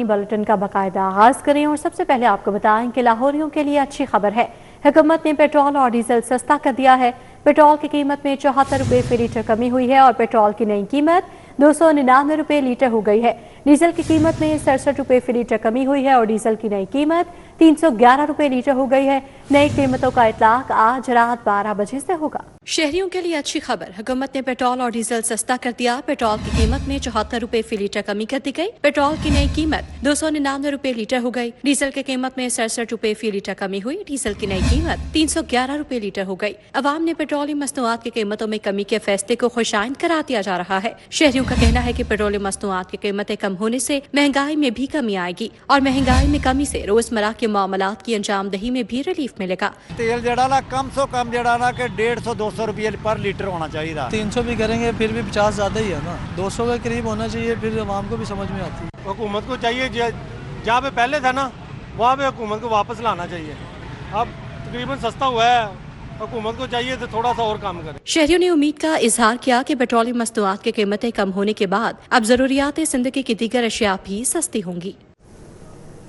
Bulletin का बाकायदा आगाज करें और सबसे पहले आपको बताएं कि लाहौरियों के लिए अच्छी खबर है। हुकूमत ने पेट्रोल और डीजल सस्ता कर दिया है। पेट्रोल की कीमत में 74 रुपये फी लीटर कमी हुई है और पेट्रोल की नई कीमत 299 रुपये लीटर हो गई है। डीजल की कीमत में 67 रुपये फी लीटर कमी हुई है और डीजल की नई कीमत 311 रुपये लीटर हो गई है। नई कीमतों का इतलाक आज रात 12 बजे से होगा। शहरियों के लिए अच्छी खबर, हुकूमत ने पेट्रोल और डीजल सस्ता कर दिया। पेट्रोल की कीमत में 74 रुपये फी लीटर कमी कर दी गई। पेट्रोल की नई कीमत 299 रुपये लीटर हो गई। डीजल की कीमत में 67 रुपये फी लीटर कमी हुई। डीजल की नई कीमत 311 रुपये लीटर हो गई। अवाम ने पेट्रोलियम मसनूआत की कीमतों में कमी के फैसले को खुशाइंद करार दिया जा रहा है। शहरियों का कहना है कि पेट्रोलियम मसनूआत की कीमतें कम होने से महंगाई में भी कमी आएगी और महंगाई में कमी से रोजमर्रा के मामलात की अंजामदही में भी रिलीफ मिलेगा। तेल जड़ा ना कम से कम जड़ा ना कि 150-200 रुपये पर लीटर होना चाहिए। 300 भी करेंगे फिर भी 50 ज्यादा ही है ना, 200 के करीब होना चाहिए, फिर आवाम को भी समझ में आती है। हुकूमत को चाहिए जहाँ पे पहले था ना वहाँ पे हुकूमत को वापस लाना चाहिए। अब तकरीबन सस्ता हुआ है, हुकूमत को चाहिए तो थोड़ा सा और काम करे। शहरियों ने उम्मीद का इजहार किया कि पेट्रोलियम मसनूआत की कीमतें कम होने के बाद अब जरूरियात जिंदगी की दीगर अशिया भी सस्ती होंगी।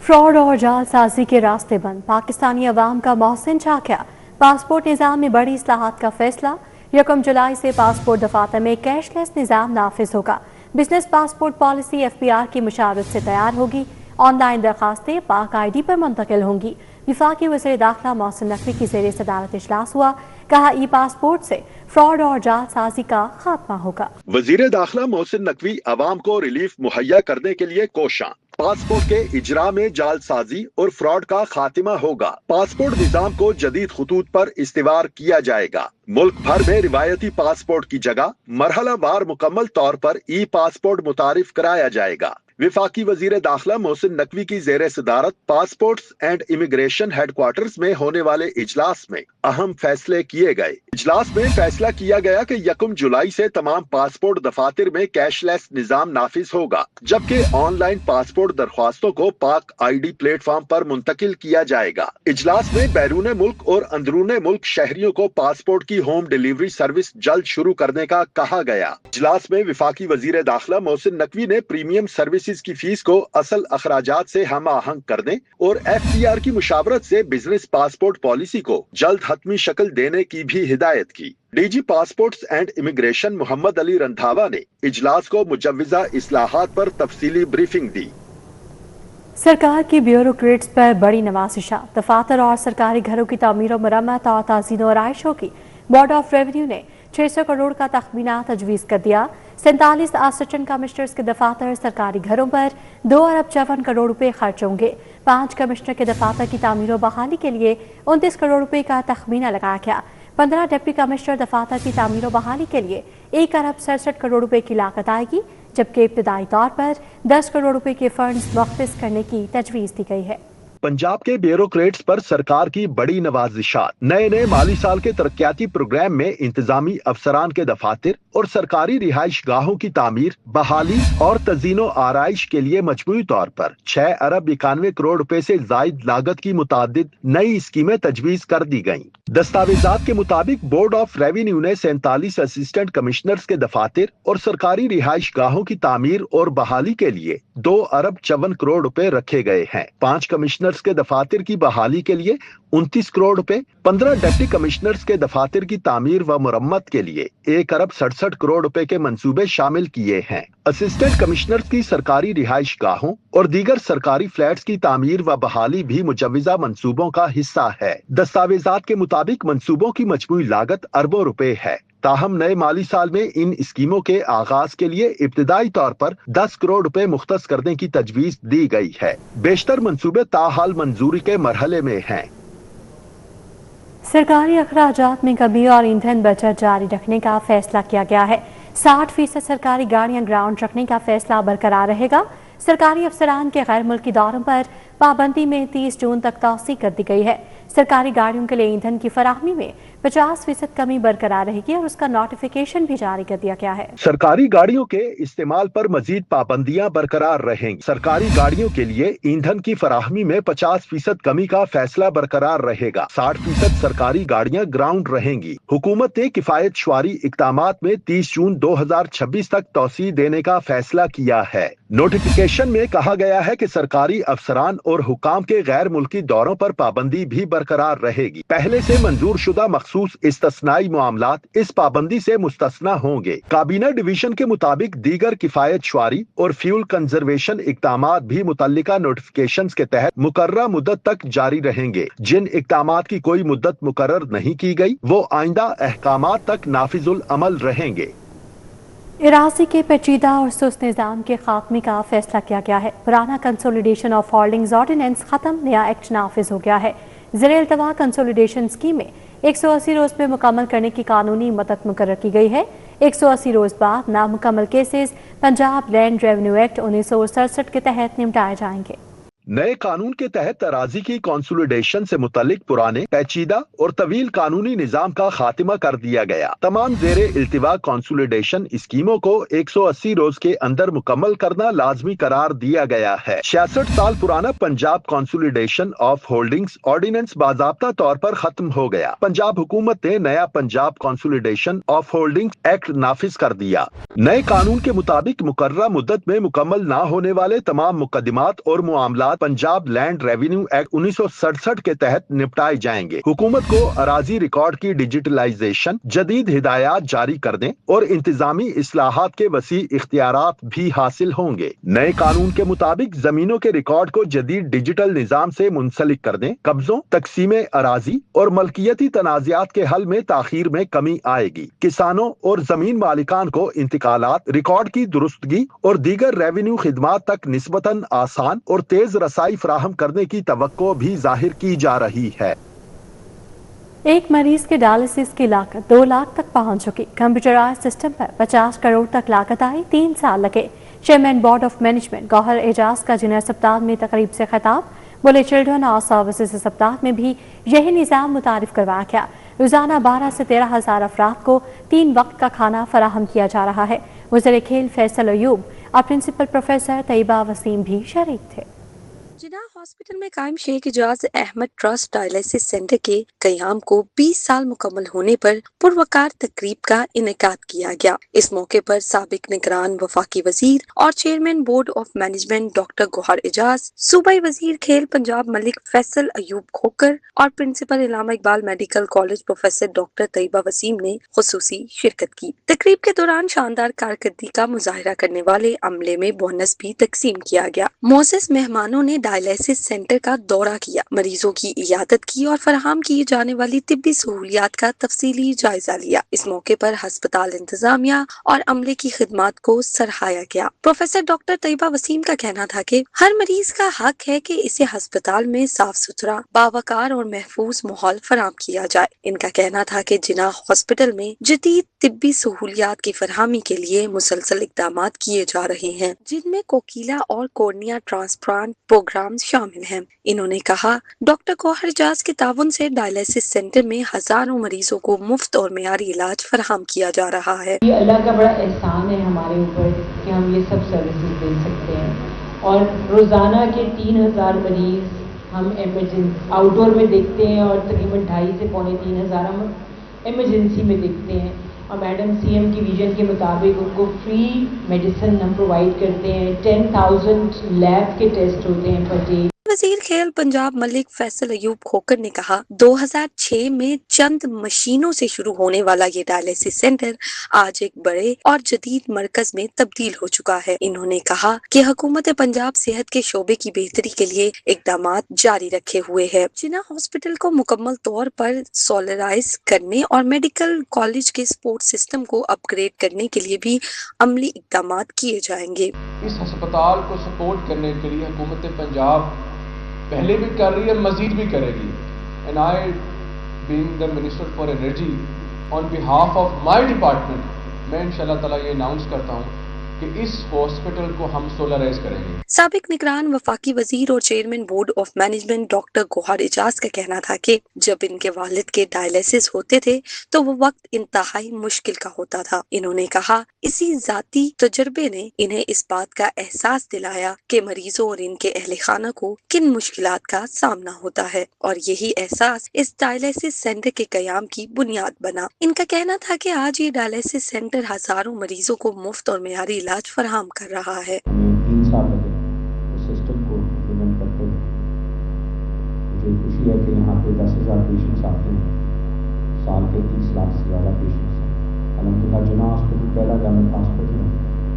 फ्रॉड और जालसाजी के रास्ते बंद, पाकिस्तानी अवाम का मोहसिन चाक्या। पासपोर्ट निज़ाम में बड़ी इस्लाहात का फैसला, 1 जुलाई से पासपोर्ट दफातर में कैशलेस निज़ाम नाफिज होगा। बिजनेस पासपोर्ट पॉलिसी FPR की मुशावरत से तैयार होगी। ऑनलाइन दरखास्तें पाक ID पर मुंतकिल होंगी। वफाकी वज़ीर दाखिला मोहसिन नकवी की ज़ेर सदारत इजलास हुआ, कहा ई पासपोर्ट से फ्रॉड और जालसाजी का खात्मा होगा। वज़ीर दाखिला मोहसिन नकवी अवाम को रिलीफ मुहैया करने के लिए कोशां। पासपोर्ट के इजरा में जालसाजी और फ्रॉड का खात्मा होगा। पासपोर्ट निजाम को जदीद खतूत पर इस्तेवार किया जाएगा। मुल्क भर में रिवायती पासपोर्ट की जगह मरहला वार मुकम्मल तौर पर ई पासपोर्ट मुतारिफ कराया जाएगा। विफाकी वजीर दाखिला मोहसिन नकवी की जेर सदारत पासपोर्ट्स एंड इमिग्रेशन हेडक्वार्टर्स में होने वाले इजलास में अहम फैसले किए गए। इजलास में फैसला किया गया कि 1 जुलाई से तमाम पासपोर्ट दफातर में कैशलेस निजाम नाफिज होगा, जबकि ऑनलाइन पासपोर्ट दरख्वास्तों को पाक ID प्लेटफॉर्म पर मुंतकिल किया जाएगा। इजलास में बैरून मुल्क और अंदरून मुल्क शहरियों को पासपोर्ट की होम डिलीवरी सर्विस जल्द शुरू करने का कहा गया। इजलास में विफाकी वजीर दाखिला मोहसिन नकवी ने प्रीमियम सर्विस की फीस को असल अखराजात से हम आहंग करने और FPR की मुशावरत से बिजनेस पासपोर्ट पॉलिसी को जल्द हतमी शक्ल देने की भी हिदायत की। DG passports and immigration Mohammad Ali Randhawa ने इजलास को मुजव्विजा इस्लाहात पर तफसीली ब्रीफिंग दी। सरकार की ब्यूरोक्रेट्स पर बड़ी नवाजिशा, दफातर और सरकारी घरों की तामीर और मरम्मत और ताज़ीन और आयशों की बोर्ड ऑफ रेवेन्यू ने 600 करोड़ का तखमीना तजवीज़ कर दिया। 47 असिस्टेंट कमिश्नर्स के दफातर सरकारी घरों पर 2 अरब 54 करोड़ रुपए खर्च होंगे। 5 कमिश्नर के दफातर की तामीर और बहाली के लिए 29 करोड़ रुपए का तखमीना लगाया गया। 15 डिप्टी कमिश्नर दफातर की तामीर और बहाली के लिए 1 अरब 67 करोड़ रुपए की लागत आएगी, जबकि इब्तदाई तौर पर 10 करोड़ रुपए के फंड्स मुख्तस करने की तजवीज़ दी गई है। पंजाब के ब्यूरोक्रेट्स पर सरकार की बड़ी नवाजिशात। नए माली साल के तरक्याती प्रोग्राम में इंतजामी अफसरान के दफातर और सरकारी रिहाइश गाहों की तामीर, बहाली और तज़ीनो आराइश के लिए मजमूई तौर पर 6 अरब 91 करोड़ रुपए से जायद लागत की मुतादिद नई स्कीमें तजवीज कर दी गयी। दस्तावेजात के मुताबिक बोर्ड ऑफ रेवेन्यू ने 47 असिस्टेंट कमिश्नर्स के दफातर और सरकारी रिहाइश गाहों की तामीर और बहाली के लिए 2 अरब 54 करोड़ रुपए रखे गए हैं। 5 कमिश्नर्स के दफातर की बहाली के लिए 29 करोड़ रुपए, 15 डिप्टी कमिश्नर्स के दफातर की तामीर व मुरम्मत के लिए 1 अरब 67 करोड़ रुपए के मंसूबे शामिल किए हैं। असिस्टेंट कमिश्नर्स की सरकारी रिहाइश गाहों और दीगर सरकारी फ्लैट्स की तामीर व बहाली भी मुजव्विजा मंसूबों का हिस्सा है। दस्तावेजात के मुताबिक मंसूबों की मजमूई लागत अरबों रुपए है। ताहम नए माली साल में इन स्कीमों के आगाज के लिए इब्तिदाई तौर पर 10 करोड़ रुपए मुख्तस करने की तजवीज दी गई है। बेशतर मंसूबे ताहाल मंजूरी के मरहले में हैं। सरकारी अखराजात में कमी और ईंधन बचत जारी रखने का फैसला किया गया है। 60% सरकारी गाड़ियां ग्राउंड रखने का फैसला बरकरार रहेगा। सरकारी अफसरान के गैर मुल्की दौरों पर पाबंदी में 30 जून तक तौसी कर दी गई है। सरकारी गाड़ियों के लिए ईंधन की फराहमी में 50% कमी बरकरार रहेगी और उसका नोटिफिकेशन भी जारी कर दिया गया है। सरकारी गाड़ियों के इस्तेमाल पर मजीद पाबंदियां बरकरार रहेंगी। सरकारी गाड़ियों के लिए ईंधन की फराहमी में 50% कमी का फैसला बरकरार रहेगा। 60% सरकारी गाड़ियां ग्राउंड रहेंगी। हुकूमत ने किफायत शुमारी इक़दामात में 30 जून 2026 तक तौसी देने का फैसला किया है। नोटिफिकेशन में कहा गया है कि सरकारी अफसरान और हुकाम के गैर मुल्की दौरों पर पाबंदी भी बरकरार रहेगी। पहले से मंजूर शुदा मखसूस इस्तिस्नाई मामलात इस पाबंदी से मुस्तस्ना होंगे। काबीना डिवीजन के मुताबिक दीगर किफायत शुमारी और फ्यूल कंजर्वेशन इक़दामात भी मुतल्लिका नोटिफिकेशंस के तहत मुकर्ररा मुद्दत तक जारी रहेंगे। जिन इक़दामात की कोई मुद्दत मुकर्रर नहीं की गई वो आइंदा अहकामात तक नाफिजुल अमल रहेंगे। इरासी के पेचीदा और सुस्त निज़ाम के खात्मे का फैसला किया गया है। पुराना कंसोलिडेशन ऑफ होल्डिंग्स ऑर्डिनेंस खत्म, नया एक्ट नाफिज हो गया है। ज़ेर इल्तवा कंसोलिडेशन स्कीमें 180 रोज में मुकम्मल करने की कानूनी मदत मुकर्रर की गई है। 180 रोज बाद नामुकम्मल cases Punjab land revenue act 1967 के तहत निपटाए जाएंगे। नए कानून के तहत तराजी की कंसोलिडेशन से मुतालिक पुराने पेचीदा और तवील कानूनी निजाम का खात्मा कर दिया गया। तमाम ज़ेरे इल्तिवा कंसोलिडेशन स्कीमों को 180 रोज के अंदर मुकम्मल करना लाजमी करार दिया गया है। 66 साल पुराना Punjab consolidation of holdings ordinance बाज़ाब्ता तौर पर खत्म हो गया। पंजाब हुकूमत ने नया Punjab consolidation of holdings act नाफिज कर दिया। नए कानून के मुताबिक मुकर्ररा मुद्दत में मुकम्मल न होने वाले तमाम मुकदमात और मामलात पंजाब लैंड रेवेन्यू एक्ट 1967 के तहत निपटाए जाएंगे। हुकूमत को अराजी रिकॉर्ड की डिजिटलाइजेशन, जदीद हिदायत जारी करने और इंतजामी इस्लाहात के वसी इख्तियारात भी हासिल होंगे। नए कानून के मुताबिक जमीनों के रिकॉर्ड को जदीद डिजिटल निजाम से मुंसलिक करने, कब्जों, तकसीमे अराजी और मलकियती तनाज़ात के हल में ताखीर में कमी आएगी। किसानों और जमीन मालिकान को इंतकालात, रिकॉर्ड की दुरुस्तगी और दीगर रेवेन्यू खिदमात तक निस्बतन आसान और तेज रसाई फराहम करने की तवक्को भी जाहिर की जा रही है। एक मरीज के डायलिसिस की लागत 2 लाख तक पहुंच चुकी। कंप्यूटराइज्ड सिस्टम पर 50 करोड़ तक लागत आई, 3 साल लगे। Chairman board of management Gauhar Ejaz का जिन्हें अस्पताल में तकरीब से खिताब, बोले चिल्ड्रन और सर्विसेज अस्पताल में भी यही निज़ाम मुतारिफ करवाया गया। रोजाना 12 से 13 हज़ार अफराद को 3 वक्त का खाना फराहम किया जा रहा है। वज़ीर खेल फैसल अयूब और प्रिंसिपल प्रोफेसर तैयबा वसीम भी शरीक थे। जिन्ना हॉस्पिटल में कायम Sheikh Ijaz Ahmad trust dialysis centre के कयाम को 20 साल मुकम्मल होने पर पुरवकार तकरीब का इनेकाद किया गया। इस मौके पर साबिक निगरान वफाकी वजीर और chairman board of management doctor Gauhar Ejaz, सूबाई वजीर खेल पंजाब मलिक फैसल अयूब खोकर और principal Allama Iqbal medical college professor doctor Tayyaba Waseem ने खुसूसी शिरकत की। तकरीब के दौरान शानदार कारकर्दगी का मुजाहिरा करने वाले अमले में बोनस भी तकसीम किया गया। मोअज़्ज़ज़ मेहमानों ने डायलिसिस सेंटर का दौरा किया, मरीजों की इयादत की और फराहम की जाने वाली तिब्बी सहूलियात का तफसीली जायजा लिया। इस मौके पर अस्पताल इंतजामिया और अमले की खिदमात को सराहाया गया। प्रोफेसर डॉक्टर तैयबा वसीम का कहना था कि हर मरीज का हक है कि इसे अस्पताल में साफ सुथरा, बावकार और महफूज माहौल फराहम किया जाए। इनका कहना था कि जिन्ना हॉस्पिटल में जदीद तिब्बी सहूलियात की फरहमी के लिए मुसलसल इकदामात किए जा रहे हैं, जिनमें कोकीला और कोर्निया ट्रांसप्लांट प्रोग्राम शामिल हैं। इन्होंने कहा, डॉक्टर गौहर एजाज के ताउन से डायलिसिस सेंटर में हजारों मरीजों को मुफ्त और मेयारी इलाज फराहम किया जा रहा है। ये अल्लाह का बड़ा एहसान है हमारे ऊपर कि हम ये सब सर्विसेज दे सकते हैं और रोजाना के 3000 मरीज हम इमरजेंसी आउटडोर में देखते हैं और तकरीबन 2.5 से पौने 3 हज़ार हम इमरजेंसी में देखते हैं। और मैडम सीएम की विजन के मुताबिक उनको फ्री मेडिसिन हम प्रोवाइड करते हैं। 10,000 लैब के टेस्ट होते हैं पर डे। वजीर खेल पंजाब मलिक फैसल अयूब खोकर ने कहा, 2006 में चंद मशीनों से शुरू होने वाला ये डायलिसिस सेंटर आज एक बड़े और जदीद मरकज में तब्दील हो चुका है। इन्होंने कहा कि हुकूमत पंजाब सेहत के शोबे की बेहतरी के लिए इकदामात जारी रखे हुए है। जिन्ना हॉस्पिटल को मुकम्मल तौर पर सोलराइज करने और मेडिकल कॉलेज के सपोर्ट सिस्टम को अपग्रेड करने के लिए भी अमली इकदामात किए जाएंगे। इस अस्पताल को सपोर्ट करने के लिए हुकूमत पंजाब पहले भी कर रही है, मजीद भी करेगी। And I being the minister for energy on behalf of my department, मैं इंशाल्लाह ताला ये अनाउंस करता हूँ کہ اس ہاسپٹل کو ہم سولرائز کریں گے۔ سابق نگران وفاقی وزیر اور chairman board of management doctor Gohar Ejaz کا کہنا تھا کہ جب ان کے والد کے ڈائلیسس ہوتے تھے تو وہ وقت انتہائی مشکل کا ہوتا تھا۔ انہوں نے کہا اسی ذاتی تجربے نے انہیں اس بات کا احساس دلایا کہ مریضوں اور ان کے اہل خانہ کو کن مشکلات کا سامنا ہوتا ہے، اور یہی احساس اس ڈائلیسس سینٹر کے قیام کی بنیاد بنا۔ ان کا کہنا تھا کہ آج یہ ڈائلیسس سینٹر ہزاروں مریضوں کو مفت اور معیاری علاج فراہم کر رہا ہے۔ 3 سال لگے اس سسٹم کو امپلیمنٹ کرتے ہوئے۔ مجھے خوشی ہے کہ یہاں پہ 10,000 پیشنٹس آتے ہیں، سال کے 30 لاکھ سے زیادہ پیشنٹس ہیں۔ الحمدللہ جناح ہاسپٹل پہلا گورنمنٹ ہاسپٹل ہے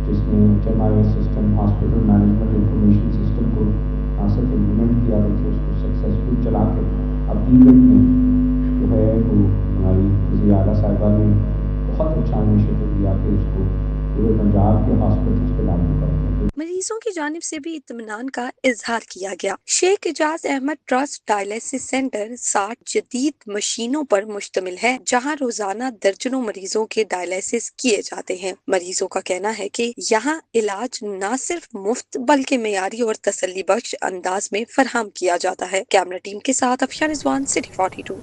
جس نے HMIS system, hospital management information system کو نہ صرف امپلیمنٹ کیا بلکہ اس کو سکسیسفل چلا کے اب ایونٹ میں جو ہے وہ ہماری وزیر اعلیٰ صاحبہ نے بہت اچھا انیشیٹو دیا کہ اس کو پورے پنجاب کے ہاسپٹلس پہ لاگو کرتے ہیں۔ مریضوں کی جانب سے بھی اطمینان کا اظہار کیا گیا۔ شیخ اعجاز احمد ٹرسٹ ڈائلیسس سینٹر 60 جدید مشینوں پر مشتمل ہے جہاں روزانہ درجنوں مریضوں کے ڈائلیسس کیے جاتے ہیں۔ مریضوں کا کہنا ہے کہ یہاں علاج نہ صرف مفت بلکہ معیاری اور تسلی بخش انداز میں فراہم کیا جاتا ہے۔ کیمرہ ٹیم کے ساتھ افشاں رضوان، سٹی 42۔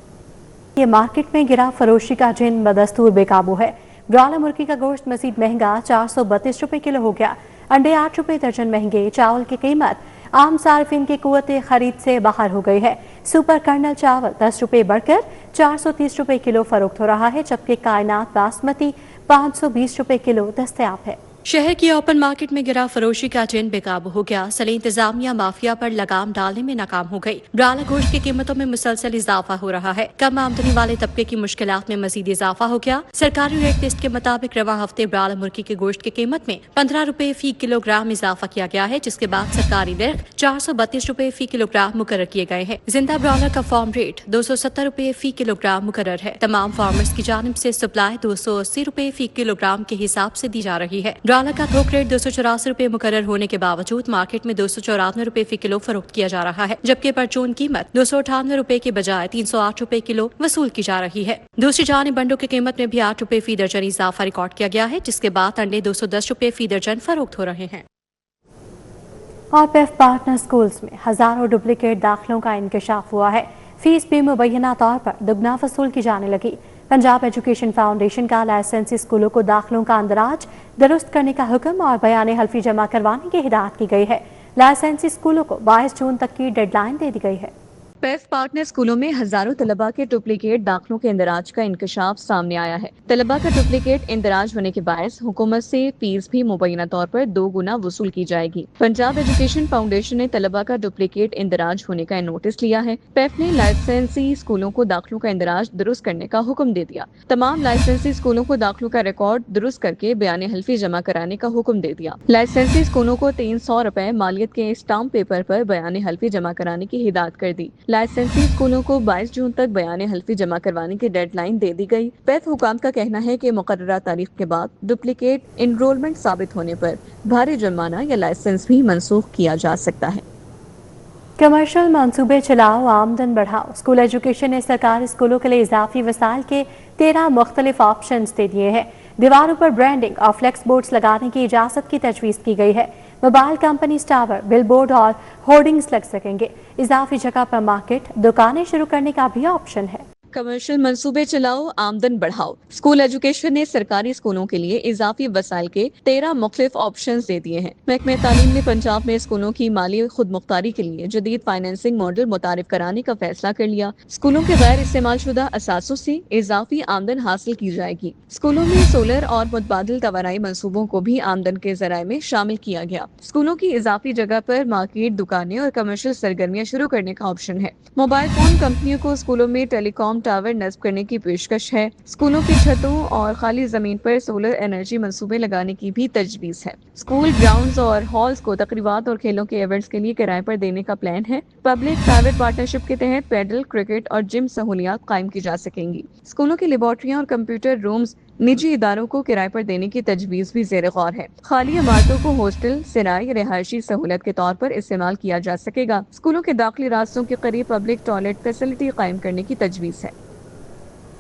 یہ مارکیٹ میں گرا فروشی کا جن بدستور بے قابو ہے۔ برالر مرغی کا گوشت مزید مہنگا 432 روپے کلو ہو گیا۔ انڈے 8 روپے درجن مہنگے۔ چاول کی قیمت عام صارفین کی قوت خرید سے باہر ہو گئی ہے۔ سپر کرنل چاول 10 روپے بڑھ کر 430 روپے کلو فروخت ہو رہا ہے، جبکہ کائنات باسمتی 520 روپے کلو دستیاب ہے۔ شہر کی اوپن مارکیٹ میں گرا فروشی کا جن بے قابو ہو گیا۔ سلی انتظامیہ مافیا پر لگام ڈالنے میں ناکام ہو گئی۔ برالر گوشت کی قیمتوں میں مسلسل اضافہ ہو رہا ہے۔ کم آمدنی والے طبقے کی مشکلات میں مزید اضافہ ہو گیا۔ سرکاری ریٹ لسٹ کے مطابق رواں ہفتے برالر مرغی کے گوشت کی قیمت میں 15 روپے فی کلو گرام اضافہ کیا گیا ہے، جس کے بعد سرکاری نرخ 432 روپے فی کلو گرام مقرر کیے گئے ہیں۔ زندہ برالر کا فارم ریٹ 270 روپے فی کلو گرام مقرر ہے۔ تمام فارمرز کی جانب سے سپلائی 280 روپے فی کلو گرام کے حساب سے دی جا رہی ہے۔ برالر کا تھوک ریٹ 284 روپے مقرر ہونے کے باوجود مارکیٹ میں 294 روپے فی کلو فروخت کیا جا رہا ہے، جبکہ پرچون قیمت 298 روپے کے بجائے 308 روپے کلو وصول کی جا رہی ہے۔ دوسری جانب انڈوں کی قیمت میں بھی 8 روپے فی درجن اضافہ ریکارڈ کیا گیا ہے، جس کے بعد انڈے 210 روپے فی درجن فروخت ہو رہے ہیں۔ اور پیف پارٹنر سکولز میں ہزاروں ڈپلیکیٹ داخلوں کا انکشاف ہوا ہے۔ فیس بھی مبینہ طور پر دگنا وصول کی جانے لگی۔ پنجاب ایجوکیشن فاؤنڈیشن کا لائسنسی اسکولوں کو داخلوں کا اندراج درست کرنے کا حکم اور بیان حلفی جمع کروانے کی ہدایت کی گئی ہے۔ لائسنسی اسکولوں کو 22 جون تک کی ڈیڈ لائن دے دی گئی ہے۔ پیف پارٹنر اسکولوں میں ہزاروں طلباء کے ڈپلیکیٹ داخلوں کے اندراج کا انکشاف سامنے آیا ہے۔ طلباء کا ڈپلیکیٹ اندراج ہونے کے باعث حکومت سے فیس بھی مبینہ طور پر 2 گنا وصول کی جائے گی۔ پنجاب ایجوکیشن فاؤنڈیشن نے طلباء کا ڈپلیکیٹ اندراج ہونے کا نوٹس لیا ہے۔ پیف نے لائسنسی اسکولوں کو داخلوں کا اندراج درست کرنے کا حکم دے دیا۔ تمام لائسنسی اسکولوں کو داخلوں کا ریکارڈ درست کر کے بیان حلفی جمع کرانے کا حکم دے دیا۔ لائسنسی اسکولوں کو 300 روپے مالیت کے اسٹامپ پیپر پر بیان حلفی جمع کرانے کی ہدایت کر دی۔ لائسنسی اسکولوں کو 22 جون تک بیان حلفی جمع کروانے کی ڈیڈ لائن دے دی گئی۔ پیف حکام کا کہنا ہے کہ مقررہ تاریخ کے بعد ڈپلیکیٹ انرولمنٹ ثابت ہونے پر بھاری جرمانہ یا لائسنس بھی منسوخ کیا جا سکتا ہے۔ کمرشل منصوبے چلاؤ، آمدن بڑھاؤ۔ اسکول ایجوکیشن نے سرکاری اسکولوں کے لیے اضافی وسائل کے 13 مختلف آپشنز دے دیے ہیں۔ دیواروں پر برانڈنگ اور فلیکس بورڈز لگانے کی اجازت کی تجویز کی گئی ہے۔ موبائل کمپنیز ٹاور، بل بورڈ اور ہورڈنگز لگ سکیں گے۔ اضافی جگہ پر مارکیٹ، دکانیں شروع کرنے کا بھی آپشن ہے۔ کمرشل منصوبے چلاؤ، آمدن بڑھاؤ۔ اسکول ایجوکیشن نے سرکاری اسکولوں کے لیے اضافی وسائل کے 13 مختلف آپشنز دے دیے ہیں۔ محکمہ تعلیم نے پنجاب میں اسکولوں کی مالی خود مختاری کے لیے جدید فائنینسنگ ماڈل متعارف کرانے کا فیصلہ کر لیا۔ اسکولوں کے غیر استعمال شدہ اثاثوں سے اضافی آمدن حاصل کی جائے گی۔ اسکولوں میں سولر اور متبادل توانائی منصوبوں کو بھی آمدن کے ذرائع میں شامل کیا گیا۔ اسکولوں کی اضافی جگہ پر مارکیٹ، دکانیں اور کمرشل سرگرمیاں شروع کرنے کا آپشن ہے۔ موبائل فون کمپنیوں کو اسکولوں میں ٹیلی کام ٹاور نصب کرنے کی پیشکش ہے۔ اسکولوں کی چھتوں اور خالی زمین پر سولر انرجی منصوبے لگانے کی بھی تجویز ہے۔ اسکول گراؤنڈز اور ہالز کو تقریبات اور کھیلوں کے ایونٹس کے لیے کرائے پر دینے کا پلان ہے۔ پبلک پرائیویٹ پارٹنرشپ کے تحت پیڈل، کرکٹ اور جم سہولیات قائم کی جا سکیں گی۔ اسکولوں کی لیبارٹریاں اور کمپیوٹر رومز نجی اداروں کو کرائے پر دینے کی تجویز بھی زیر غور ہے۔ خالی عمارتوں کو ہاسٹل، سرائے، رہائشی سہولت کے طور پر استعمال کیا جا سکے گا۔ اسکولوں کے داخلی راستوں کے قریب پبلک ٹوائلٹ فیسلٹی قائم کرنے کی تجویز ہے۔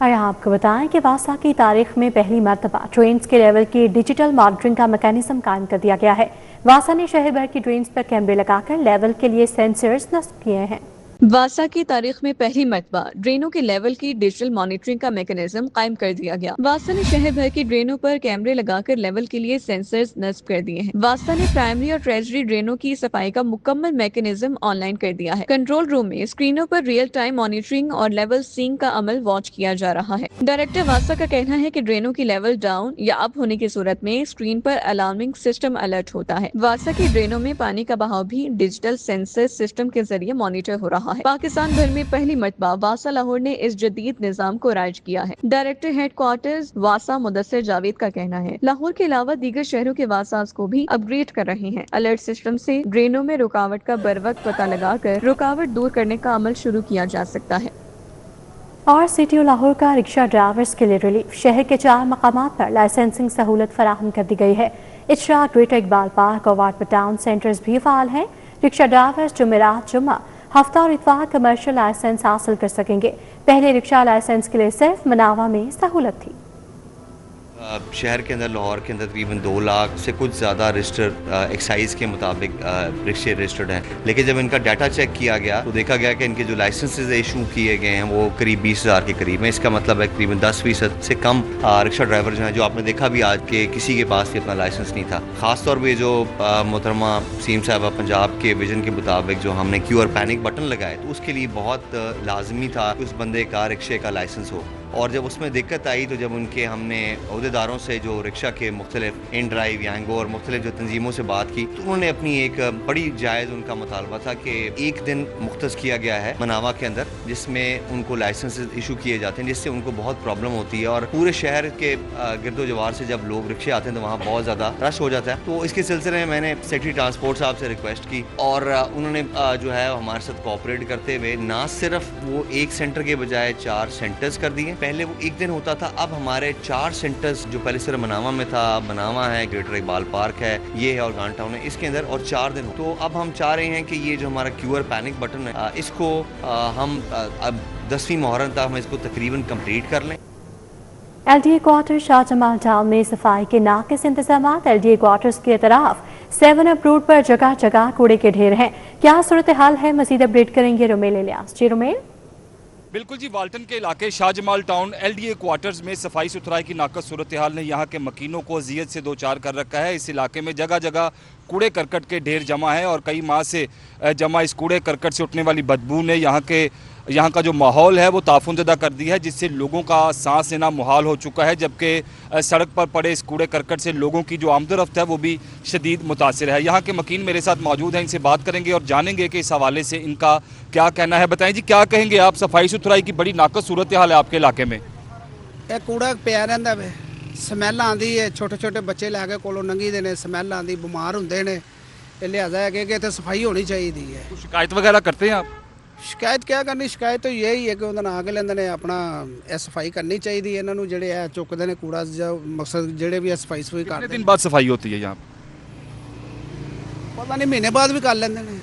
और आपको बताएं कि वासा की तारीख में पहली मरतबा ट्रेन्स के लेवल की डिजिटल मॉनिटरिंग का मैकेनिज्म कायम कर दिया गया है। वासा ने शहर भर की ट्रेन्स पर कैमरे लगाकर लेवल के लिए सेंसर्स नस्ब किए हैं। वासा की तारीख में पहली मरतबा ड्रेनों के लेवल की डिजिटल मॉनिटरिंग का मैकेनिज्म कायम कर दिया गया। वासा ने शहर भर की ड्रेनों पर कैमरे लगाकर लेवल के लिए सेंसर्स नस्ब कर दिए हैं। वासा ने प्राइमरी और ट्रेजरी ड्रेनों की सफाई का मुकम्मल मैकेनिज्म ऑनलाइन कर दिया है। कंट्रोल रूम में स्क्रीनों पर रियल टाइम मॉनिटरिंग और लेवल सीइंग का अमल वॉच किया जा रहा है। डायरेक्टर वासा का कहना है कि ड्रेनों की लेवल डाउन या अप होने की सूरत में स्क्रीन पर अलार्मिंग सिस्टम अलर्ट होता है। वासा की ड्रेनों में पानी का बहाव भी डिजिटल सेंसर सिस्टम के जरिए मॉनिटर हो रहा है। पाकिस्तान भर में पहली मरतबा वासा लाहौर ने इस जदीद निजाम को राइज किया है। डायरेक्टर हेड क्वार्टर्स वासा मुदस्सिर जावेद का कहना है, लाहौर के अलावा दीगर शहरों के वासास को भी अपग्रेड कर रहे हैं। अलर्ट सिस्टम से ड्रेनों में रुकावट का बरवक्त पता लगाकर रुकावट दूर करने का अमल शुरू किया जा सकता है। और सिटी लाहौर का रिक्शा ड्राइवर्स के लिए रिलीफ। शहर के 4 मकामात पर लाइसेंसिंग सहूलत फराहम कर दी गई है। इचरा, ग्रेटर इकबाल पार्क और वार्ड टाउन सेंटर्स भी फाल हैं। रिक्शा ड्राइवर्स जुमेरात, जुम्मा, हफ्ता और इतवार कमर्शियल लाइसेंस हासिल कर सकेंगे। पहले रिक्शा लाइसेंस के लिए सिर्फ मनावा में सहूलत थी। शहर के अंदर, लाहौर के अंदर तकरीबन 2 लाख से कुछ ज़्यादा रजिस्टर एक्साइज के मुताबिक रिक्शे रजिस्टर्ड हैं। लेकिन जब इनका डाटा चेक किया गया तो देखा गया कि इनके जो लाइसेंसेज इशू किए गए हैं वो करीब 20,000 के करीब हैं। इसका मतलब है तकरीबन 10% से कम रिक्शा ड्राइवर जो हैं, जो आपने देखा भी आज के किसी के पास भी अपना लाइसेंस नहीं था। ख़ासतौर पर जो मोहतरमा सीएम साहबा पंजाब के विजन के मुताबिक जो हमने क्यू और पैनिक बटन लगाए, तो उसके लिए बहुत लाजमी था कि उस बंदे का रिक्शे का लाइसेंस हो। और जब उसमें दिक्कत आई तो जब उनके हमने अहदेदारों से जो रिक्शा के मुख्तलिफ इन ड्राइव, यांगो और मुख्तलिफ जो तंजीमों से बात की, तो उन्होंने अपनी एक बड़ी जायज़ उनका मुतालबा था कि एक दिन मुख्तस किया गया है मनावा के अंदर, जिसमें उनको लाइसेंस इशू किए जाते हैं, जिससे उनको बहुत प्रॉब्लम होती है। और पूरे शहर के गिरदो जवार से जब लोग रिक्शे आते हैं तो वहाँ बहुत ज़्यादा रश हो जाता है। तो इसके सिलसिले में मैंने सेक्रेटरी ट्रांसपोर्ट साहब से रिक्वेस्ट की और उन्होंने जो है हमारे साथ कोऑपरेट करते हुए ना सिर्फ वो एक सेंटर के बजाय 4 सेंटर्स कर दिए। पहले वो एक दिन होता था, अब हमारे 4 सेंटर्स जो पहले सिर्फ मनावा में था, मनावा है, ग्रेटर इकबाल पार्क है, ये है और गान टाउन है, इसके अंदर और 4 दिन। तो अब हम चाह रहे हैं कि ये जो हमारा क्यूआर पैनिक बटन है, इसको हम अब 10वीं मुहर्रम तक हम इसको तकरीबन कंप्लीट कर लें। LDA क्वार्टर शाहजमाल टाउन में सफाई के नाकिस इंतजाम। LDA क्वार्टर्स के तरफ 7 अप रोड पर जगह जगह कूड़े के ढेर हैं। क्या सूरत हाल है, मजीद अपडेट करेंगे रुमेल इलियास। जी रुमेल। बिल्कुल जी, वाल्टन के इलाके शाहजमाल टाउन LDA क्वार्टर्स में सफाई सुथराई की नाकस सूरत हाल ने यहाँ के मकीनों को अजियत से 2-4 कर रखा है। इस इलाके में जगह जगह कूड़े करकट के ढेर जमा है और कई माह से जमा इस कूड़े करकट से उठने वाली बदबू ने यहाँ का जो माहौल है वो ताफुनज़दा कर दिया है, जिससे लोगों का सांस लेना मुहाल हो चुका है। जबकि सड़क पर पड़े इस कूड़े करकट से लोगों की जो आमदोरफ्त है वो भी शदीद मुतासिर है। यहाँ के मकीन मेरे साथ मौजूद हैं, इनसे बात करेंगे और जानेंगे कि इस हवाले से इनका क्या कहना है। बताएं जी, क्या कहेंगे आप? सफाई सुथराई की बड़ी नाकस सूरत हाल है आपके इलाके में। कूड़ा पिया रहिंदा वे, स्मैल आंदी है, छोटे छोटे बच्चे लैके कोलों लंघी दे ने, स्मैल आंदी, बीमार हुंदे ने। लिहाजा है कि इत्थे सफाई होनी चाहिए है। शिकायत वगैरह करते हैं आप? शिकायत क्या करनी, शिकायत तो यही है कि उन्होंने आके लेंदे ने अपना सफाई करनी चाहिए। इन्हां नूं जिहड़े है चुकदे ने कूड़ा, जो मकसद जिहड़े भी सफाई करते। कितने दिन बाद सफाई होती है यहाँ? पता नहीं, महीने बाद भी कर लेंदे ने,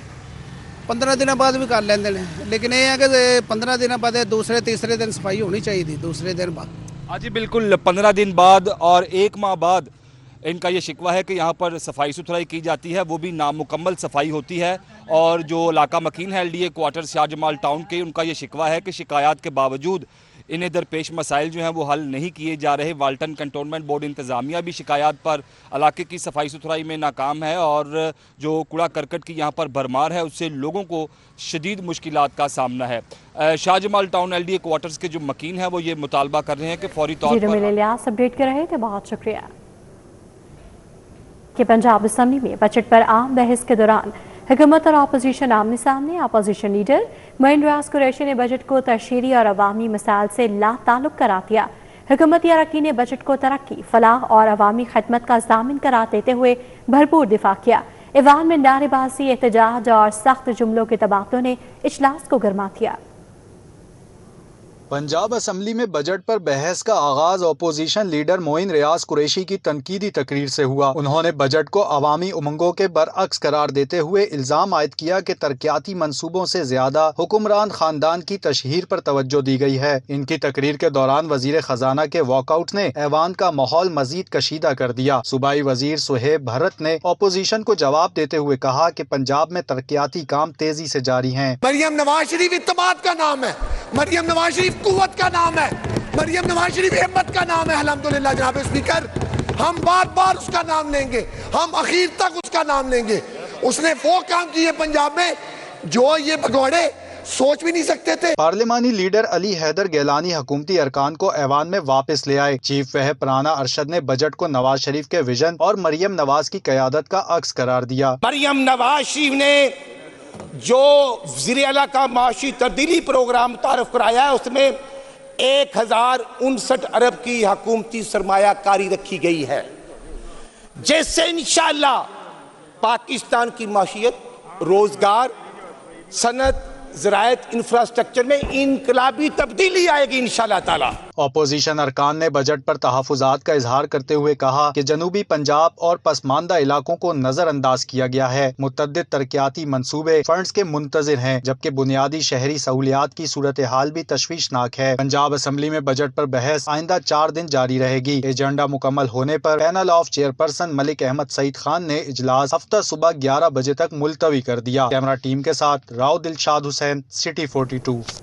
15 दिनों बाद भी कर लेंदे ने। लेकिन ये है कि 15 दिनों बाद दूसरे तीसरे दिन सफाई होनी चाहिए, दूसरे दिन बाद। हाँ जी बिल्कुल, 15 दिन बाद और 1 माह बाद इनका ये शिकवा है कि यहाँ पर सफाई सुथराई की जाती है, वो भी नामुकम्मल सफाई होती है। और जो इलाका मकीन है LDA क्वार्टर शाहजमाल टाउन के, उनका ये शिकवा है कि शिकायत के बावजूद इन्हें दरपेश मसाइल जो हैं वो हल नहीं किए जा रहे। वाल्टन कंटोनमेंट बोर्ड इंतज़ामिया भी शिकायत पर इलाके की सफाई सुथराई में नाकाम है और जो कूड़ा करकट की यहाँ पर भरमार है उससे लोगों को शदीद मुश्किलात का सामना है। शाहजमाल टाउन LDA क्वार्टर्स के जो मकीन हैं वो ये मुतालबा कर रहे हैं कि फौरी तौर पर अपडेट कर रहे थे। बहुत शुक्रिया। कि पंजाब असम्बली में बजट पर आम बहस के दौरान हुकूमत और अपोजिशन आमने सामने। अपोजिशन लीडर मोइन रियाज कुरैशी ने बजट को तशहीरी और अवामी मसाइल से लाताल्लुक करार दिया। हुकूमती अरकान ने बजट को तरक्की, फलाह और अवामी खदमत का ज़ामिन करार देते हुए भरपूर दिफा किया। ईवान में नारेबाजी, एहतजाज और सख्त जुमलों के तबादलों ने इजलास को गर्मा दिया। पंजाब असम्बली में बजट पर बहस का आगाज अपोजिशन लीडर मोइन रियाज कुरैशी की तनकीदी तकरीर से हुआ। उन्होंने बजट को अवामी उमंगों के बरअक्स करार देते हुए इल्जाम आयद किया कि तरक्याती मंसूबों से ज्यादा हुक्मरान खानदान की तशहीर पर तवज्जो दी गई है। इनकी तकरीर के दौरान वजीर खजाना के वॉकआउट ने ऐवान का माहौल मजीद कशीदा कर दिया। सूबाई वजीर सुहेब भरत ने अपोजिशन को जवाब देते हुए कहा कि पंजाब में तरक्याती काम तेजी से जारी हैं। मरियम नवाज शरीफ इत्तेमाद का नाम है, मरियम नवाज शरीफ कुव्वत का नाम है, मरियम नवाज शरीफ हिम्मत का नाम है। अल्हम्दुलिल्लाह जनाब स्पीकर, हम बार बार उसका नाम लेंगे, हम आखिर तक उसका नाम लेंगे। उसने वो काम किए पंजाब में जो ये भगौड़े सोच भी नहीं सकते थे। पार्लिमानी लीडर अली हैदर गैलानी हुकूमती अरकान को ऐवान में वापस ले आए। चीफ वहब राना अरशद ने बजट को नवाज शरीफ के विजन और मरियम नवाज की क़यादत का अक्स करार दिया। मरियम नवाज शरीफ ने जो वज़ीर आला का माशी तब्दीली प्रोग्राम तारफ कराया है उसमें 1059 अरब की हुकूमती सरमायाकारी रखी गई है, जिससे इंशाअल्लाह पाकिस्तान की माशियत, रोजगार, सनत, ज़राअत, इंफ्रास्ट्रक्चर में इनकलाबी तब्दीली आएगी इंशाअल्लाह ताला। अपोजिशन अरकान ने बजट पर तहफ़्फ़ुज़ात का इजहार करते हुए कहा कि जनूबी पंजाब और पसमानदा इलाकों को नजरअंदाज किया गया है। मुतअद्दिद तरक्याती मंसूबे फंड्स के मुंतज़िर हैं, जबकि बुनियादी शहरी सहूलियात की सूरत हाल भी तशवीशनाक है। पंजाब असम्बली में बजट पर बहस आइंदा 4 दिन जारी रहेगी। एजेंडा मुकम्मल होने पर panel of chairperson Malik Ahmad Saeed Khan ने इजलास हफ्ता सुबह 11 बजे तक मुलतवी कर दिया। कैमरा टीम के साथ राव दिलशाद हुसैन, सिटी 42।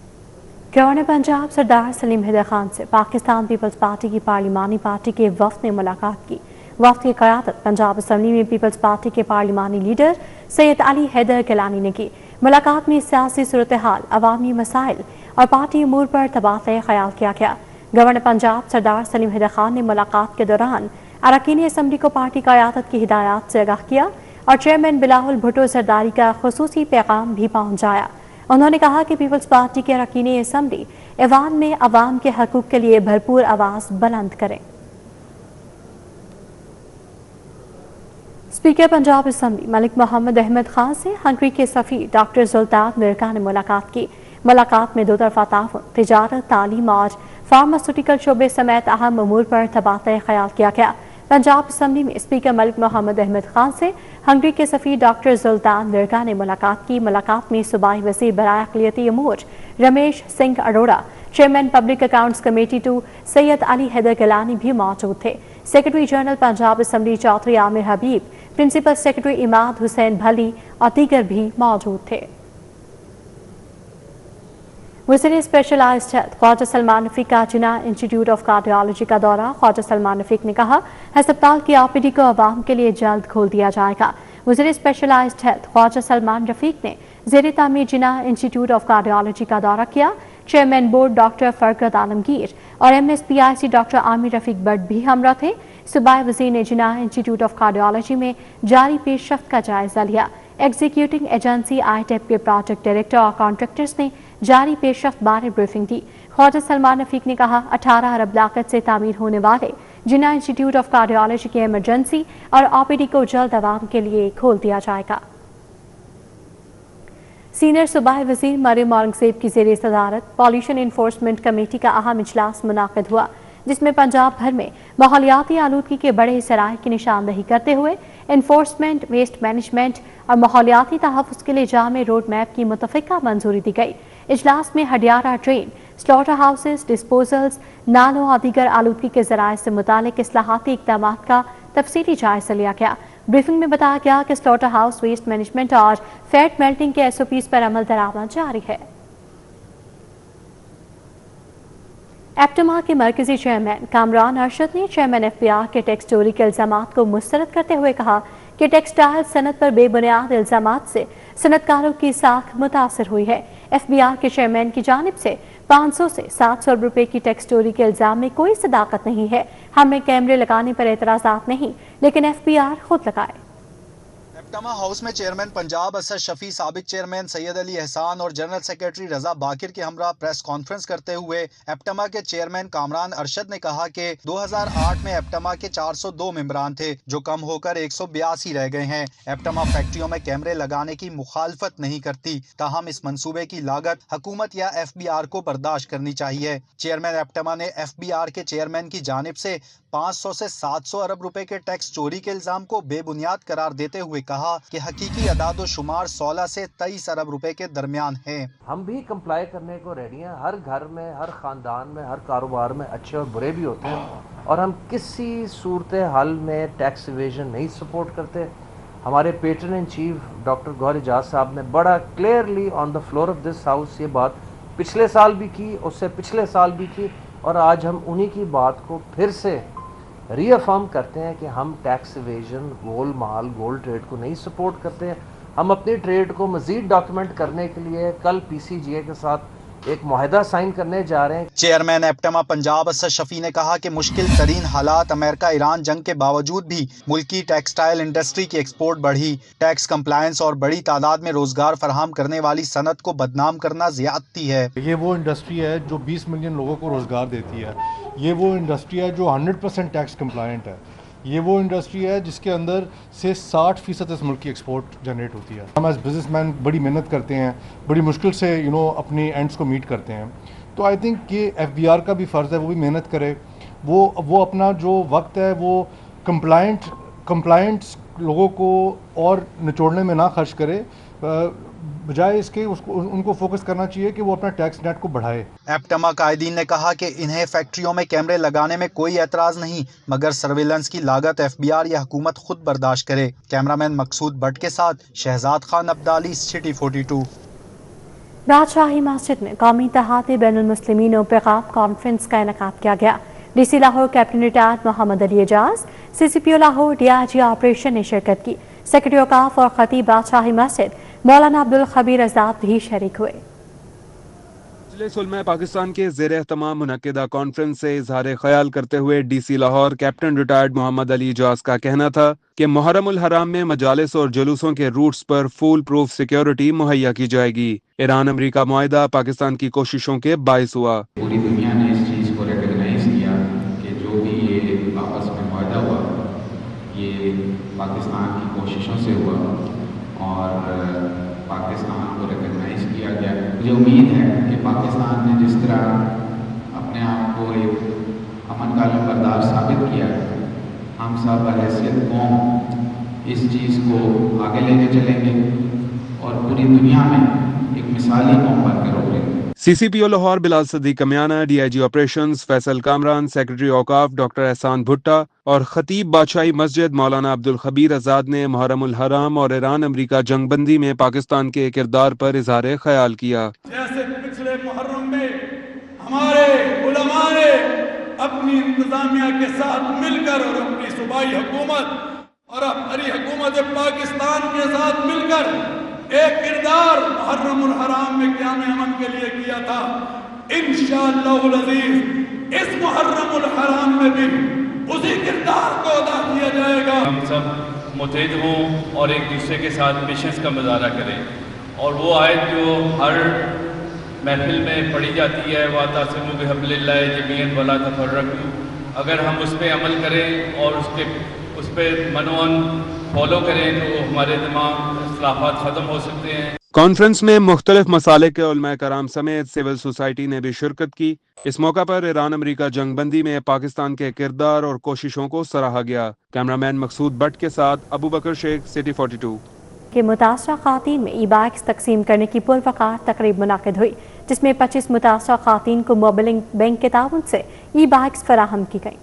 गवर्नर पंजाब सरदार सलीम हैदर खान से पाकिस्तान पीपल्स पार्टी की पार्लिमानी पार्टी के वफ्द ने मुलाकात की। वफ्द की क़यादत पंजाब असम्बली में पीपल्स पार्टी के पार्लिमानी लीडर सैयद अली हैदर गिलानी ने की। मुलाकात में सियासी सूरत हाल, अवामी मसाइल और पार्टी अमूर पर तबादला ख्याल किया गया। गवर्नर पंजाब सरदार सलीम हैदर खान ने मुलाकात के दौरान अरकान असम्बली को पार्टी क़यादत की हिदायत से आगाह किया और चेयरमैन बिलावल भुट्टो जरदारी का खुसूसी पैगाम भी पहुंचाया। उन्होंने कहा कि पीपल्स पार्टी के अरकान असम्बली ऐवान में अवाम के हकूक़ के लिए भरपूर आवाज़ बुलंद करें। स्पीकर पंजाब असम्बली मलिक मोहम्मद अहमद खान से हंगरी के सफ़ीर डॉक्टर सुल्तान मिर्का ने मुलाकात की। मुलाकात में 2 तरफ़ा ताउन, तिजारत, तालीम और फार्मास्यूटिकल शोबे समेत अहम अमूर पर तबादला ख्याल किया गया। पंजाब असम्बली में स्पीकर मलिक मोहम्मद अहमद खान से हंगरी के सफ़ीर डॉक्टर सुल्तान मिर्का ने मुलाकात की। मुलाकात में सूबाई वज़ीर बराए अक़लियती अमूर Ramesh Singh Arora, chairman public accounts committee 2 Syed Ali Haider Gilani भी मौजूद थे। Secretary general Punjab assembly Chaudhry Amir Habib, principal secretary Imad Hussain Bhalli और दीगर भी मौजूद थे। वज़ीर स्पेशलाइज्ड हेल्थ ख्वाजा सलमान रफ़ीक का जिन्ना इंस्टीट्यूट ऑफ कार्डियोलॉजी का दौरा। ख्वाजा सलमान रफ़ीक ने कहा, अस्पताल की OPD को आवाम के लिए जल्द खोल दिया जाएगा। वज़ीर स्पेशलाइज्ड हेल्थ ख्वाजा सलमान रफ़ीक ने ज़ेर तामीर जिन्ना इंस्टीट्यूट ऑफ कार्डियोलॉजी का दौरा किया। चेयरमैन बोर्ड डॉक्टर फरगत आलमगीर और MSPIC doctor Aamir Rafiq but भी हमरा थे। सूबाई वज़ीर ने जिन्ना इंस्टीट्यूट ऑफ कार्डियोलॉजी में जारी पेशरफ्त का जायजा लिया। एग्जीक्यूटिंग एजेंसी ITEP के प्रोजेक्ट डायरेक्टर और कॉन्ट्रैक्टर्स ने जारी पेशरफ्त बारे ब्रीफिंग दी। ख्वाजा सलमान रफ़ीक ने कहा, 18 अरब लागत से तामीर होने वाले जिन्ना इंस्टीट्यूट ऑफ कार्डियोलॉजी की इमरजेंसी और OPD को जल्द आवाम के लिए खोल दिया जाएगा। सीनियर सूबाई वज़ीर मरियम औरंगज़ेब की ज़ेर सदारत पॉल्यूशन इन्फोर्समेंट कमेटी का अहम इजलास मुनाक़िद हुआ, जिसमें पंजाब भर में माहौलियाती आलूदगी के बड़े सराय की निशानदही करते हुए इन्फोर्समेंट, वेस्ट मैनेजमेंट और माहौलियाती तहफ़्फ़ुज़ के लिए जामे रोड मैप की मुतफ़िक़ा मंजूरी दी गई। इजलास में Hudiara drain, slaughter houses, disposals, नालों और दीगर आलूदगी के ज़राए से मुतालिक इस्लाहाती इक़दामात का तफसीली जायज़ा लिया गया। ब्रीफिंग में बताया गया कि स्लॉटर हाउस, वेस्ट मैनेजमेंट और फैट मेल्टिंग के SOPs पर अमल दरामद जारी है। एप्टमा के मरकजी चेयरमैन कामरान अरशद ने चेयरमैन FBR के टैक्स चोरी के इल्जामात को मुस्तरद करते हुए कहा कि टेक्सटाइल सनत पर बेबुनियाद इल्जामात से सनतकारों की साख मुतासर हुई है। FBR के चेयरमैन की जानिब से 500 से 700 रुपए की टैक्स चोरी के इल्जाम में कोई सदाकत नहीं है। हमें कैमरे लगाने पर एतराज़ात नहीं, लेकिन FBR खुद लगाए। एप्टमा हाउस में चेयरमैन पंजाब असद शफी, साबिक चेयरमैन सैयद अली एहसान और जनरल सेक्रेटरी रजा बाकिर के हमरा प्रेस कॉन्फ्रेंस करते हुए एप्टमा के चेयरमैन कामरान अरशद ने कहा कि 2008 में एप्टमा के 402 मेंबरान थे, जो कम होकर 182 रह गए हैं। एप्टमा फैक्ट्रियों में कैमरे लगाने की मुखालफत नहीं करती, ताहम इस मंसूबे की लागत हुकूमत या FBR को बर्दाश्त करनी चाहिए। चेयरमैन एप्टमा ने FBR के चेयरमैन की जानिब से 500 से 700 अरब रुपए के टैक्स चोरी के इल्जाम को बेबुनियाद करार देते हुए कहा कि हकीकी अदाद शुमार 16 से 23 अरब रुपए के दरमियान है। हम भी कंप्लाई करने को रेडी हैं। हर घर में, हर खानदान में, हर कारोबार में अच्छे और बुरे भी होते हैं और हम किसी सूरत हाल में टैक्स इवेजन नहीं सपोर्ट करते। हमारे patron in chief doctor Gauhar Ejaz साहब ने बड़ा clearly on the floor of this house ये बात पिछले साल भी की, उससे पिछले साल भी की, और आज हम उन्हीं की बात को फिर से रीअफर्म करते हैं कि हम टैक्स इवेजन, गोल माल, गोल्ड ट्रेड को नहीं सपोर्ट करते हैं। हम अपनी ट्रेड को मजीद डॉक्यूमेंट करने के लिए कल PCGA के साथ एक मुआहदा साइन करने जा रहे हैं। चेयरमैन एप्टमा पंजाब असद शफी ने कहा कि मुश्किल तरीन हालात अमेरिका ईरान जंग के बावजूद भी मुल्की टेक्सटाइल इंडस्ट्री की एक्सपोर्ट बढ़ी। टैक्स कंप्लायंस और बड़ी तादाद में रोजगार फराहम करने वाली सनत को बदनाम करना ज्यादती है। ये वो इंडस्ट्री है जो 20 मिलियन लोगों को रोजगार देती है। ये वो इंडस्ट्री है जो 100% टैक्स कंप्लायंट है। ये वो इंडस्ट्री है जिसके अंदर से 60% इस मुल्क की एक्सपोर्ट जनरेट होती है। हम एज बिजनेसमैन बड़ी मेहनत करते हैं, बड़ी मुश्किल से अपनी एंड्स को मीट करते हैं। तो आई थिंक कि FBR का भी फ़र्ज़ है वो भी मेहनत करे, वो अपना जो वक्त है वो कंप्लायंट्स लोगों को और निचोड़ने में ना खर्च करे, बजाय इसके उनको फोकस करना चाहिए कि वो अपना टैक्स नेट को बढ़ाए। एप्टमा कायदीन ने कहा कि इन्हें फैक्ट्रियों में कैमरे लगाने में कोई एतराज नहीं, मगर सर्विलेंस की लागत FBR या हुकूमत खुद बर्दाश्त करे। कैमरामैन मकसूद भट्ट के साथ शहजाद खान अब्दाली, सिटी 42। बादशाही मस्जिद में कौमी इत्तेहाद बैनुल मुस्लिमीन और पैगाम कॉन्फ्रेंस का इनेकाद किया गया। DC Lahore captain retired Mohammad Ali Ejaz, CCPO Lahore, DIG operation ने शिरकत की। सेक्रेटरी औकाफ और खतीब बादशाही मस्जिद मौलाना अब्दुल खबीर आजाद भी शरीक हुए। मजलिस उलमा पाकिस्तान के ज़ेर एहतमाम मुनक्किदा कॉन्फ्रेंस से इजहार ख्याल करते हुए DC Lahore captain retired Mohammad Ali Ejaz का कहना था कि मुहर्रम उल हराम में मजालिस और जुलूसों के रूट्स पर फुल प्रूफ सिक्योरिटी मुहैया की जाएगी। ईरान अमरीका मुआहिदा पाकिस्तान की कोशिशों के बाइस हुआ। पूरी दुनिया ने इस चीज़ को रिकग्नाइज किया कि जो भी ये आपस में मुआहिदा हुआ ये पाकिस्तान की कोशिशों से हुआ और पाकिस्तान को रिकग्नाइज किया गया। मुझे उम्मीद है कि पाकिस्तान ने जिस तरह अपने आप को एक अमन का लंबरदार साबित किया, हम सब बहैसियत कौम इस चीज़ को आगे लेके चलेंगे और पूरी दुनिया में एक मिसाली कौम बनकर उभरेंगे। CCPO Lahore Bilal Siddique Kamiana, DIG operations Faisal Kamran, secretary औकाफ डॉक्टर एहसान भुट्टा और खतीब बादशाही मस्जिद मौलाना अब्दुल खबीर आजाद ने मुहर्रम उल हराम और ईरान अमरीका जंगबंदी में पाकिस्तान के किरदार पर इजहार ख्याल किया। जैसे पिछले मुहर्रम में हमारे उलमा ने अपनी इंतजामिया के साथ मिलकर और अपनी सूबाई हुकूमत और हमारी हुकूमत पाकिस्तान के साथ मिलकर एक किरदार मुहर्रम उल हराम में क़याम अमन के लिए किया था। इंशाअल्लाहुल अज़ीज़ इस मुहर्रम उल हराम में भी उसी किरदार को अदा किया जाएगा। हम सब मुत्तहिद हों और एक दूसरे के साथ पेशेंस का मुजाहरा करें और वो आयत जो हर महफिल में पढ़ी जाती है वातसिमू बिहब्लिल्लाहि जमीअन वला तफर्रकू, अगर हम उस पर अमल करें और उस पर मनोन फॉलो करें तो हमारे दिमाग इख्तिलाफात ख़त्म हो सकते हैं। कॉन्फ्रेंस में मुख्तलिफ मसाले के उलमा कराम समेत सिविल सोसाइटी ने भी शिरकत की। इस मौका पर ईरान अमरीका जंगबंदी में पाकिस्तान के किरदार और कोशिशों को सराहा गया। कैमरामैन मकसूद भट्ट के साथ अबू बकर शेख, सिटी 42। के मुतासरा खातीन में ई-बाइक्स तकसीम करने की पुरवकार तकरीब मुनाकिद हुई, जिसमें 25 मुतासरा खातीन को मोबिलिंग बैंक के ताउन से ई-बाइक्स फराहम की गई।